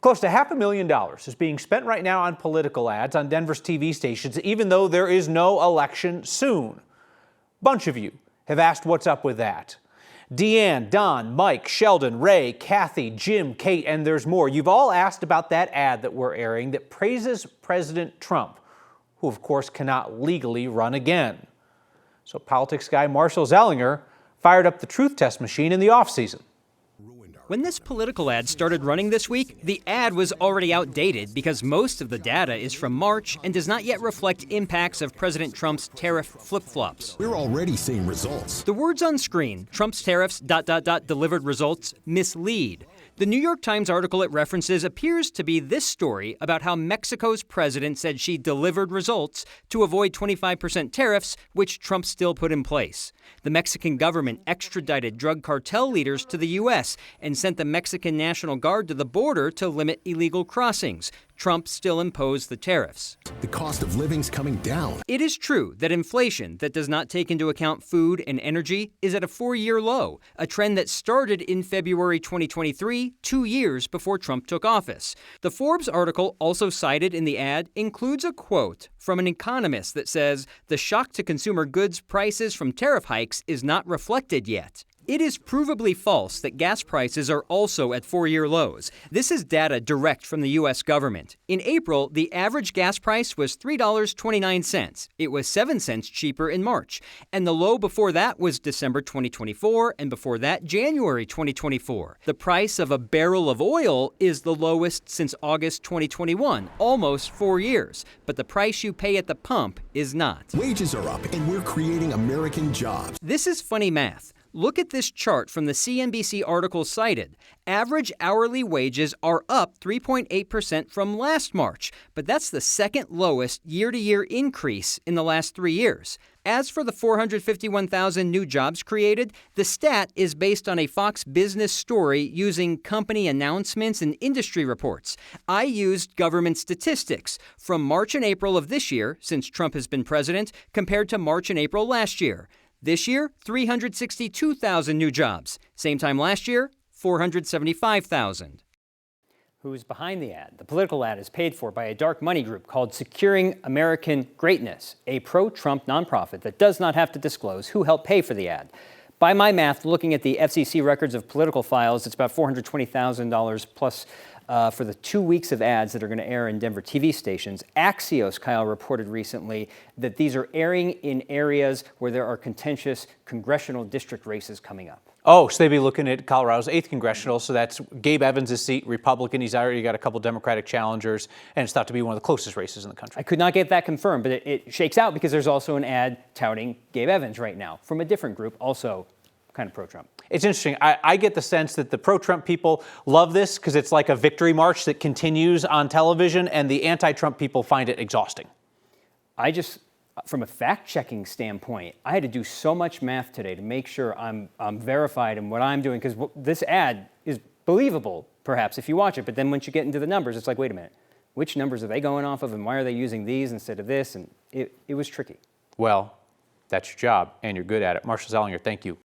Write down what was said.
Close to $500,000 is being spent right now on political ads on Denver's TV stations, even though there is no election soon. Bunch of you have asked what's up with that. Deanne, Don, Mike, Sheldon, Ray, Kathy, Jim, Kate, and there's more. You've all asked about that ad that we're airing that praises President Trump, who of course cannot legally run again. So politics guy Marshall Zellinger fired up the truth test machine in the offseason. When this political ad started running this week, the ad was already outdated because most of the data is from March and does not yet reflect impacts of President Trump's tariff flip-flops. We're already seeing results. The words on screen, Trump's tariffs ... delivered results, mislead. The New York Times article it references appears to be this story about how Mexico's president said she delivered results to avoid 25% tariffs, which Trump still put in place. The Mexican government extradited drug cartel leaders to the U.S. and sent the Mexican National Guard to the border to limit illegal crossings. Trump still imposed the tariffs. The cost of living's coming down. It is true that inflation that does not take into account food and energy is at a 4-year low, a trend that started in February 2023, 2 years before Trump took office. The Forbes article also cited in the ad includes a quote from an economist that says the shock to consumer goods prices from tariff hikes is not reflected yet. It is provably false that gas prices are also at 4-year lows. This is data direct from the U.S. government. In April, the average gas price was $3.29. It was 7 cents cheaper in March. And the low before that was December 2024, and before that, January 2024. The price of a barrel of oil is the lowest since August 2021, almost 4 years. But the price you pay at the pump is not. Wages are up, and we're creating American jobs. This is funny math. Look at this chart from the CNBC article cited. Average hourly wages are up 3.8% from last March, but that's the second lowest year-to-year increase in the last 3 years. As for the 451,000 new jobs created, the stat is based on a Fox Business story using company announcements and industry reports. I used government statistics from March and April of this year, since Trump has been president, compared to March and April last year. This year, 362,000 new jobs. Same time last year, 475,000. Who's behind the ad? The political ad is paid for by a dark money group called Securing American Greatness, a pro-Trump nonprofit that does not have to disclose who helped pay for the ad. By my math, looking at the FCC records of political files, it's about $420,000 plus for the 2 weeks of ads that are going to air in Denver TV stations. Axios, Kyle, reported recently that these are airing in areas where there are contentious congressional district races coming up. Oh, so they'd be looking at Colorado's 8th congressional, so that's Gabe Evans' seat, Republican. He's already got a couple Democratic challengers, and it's thought to be one of the closest races in the country. I could not get that confirmed, but it shakes out because there's also an ad touting Gabe Evans right now from a different group, also kind of pro-Trump. It's interesting. I get the sense that the pro-Trump people love this because it's like a victory march that continues on television, and the anti-Trump people find it exhausting. From a fact-checking standpoint, I had to do so much math today to make sure I'm verified in what I'm doing, because this ad is believable, perhaps, if you watch it. But then once you get into the numbers, it's like, wait a minute, which numbers are they going off of, and why are they using these instead of this? And it was tricky. Well, that's your job, and you're good at it. Marshall Zellinger, thank you.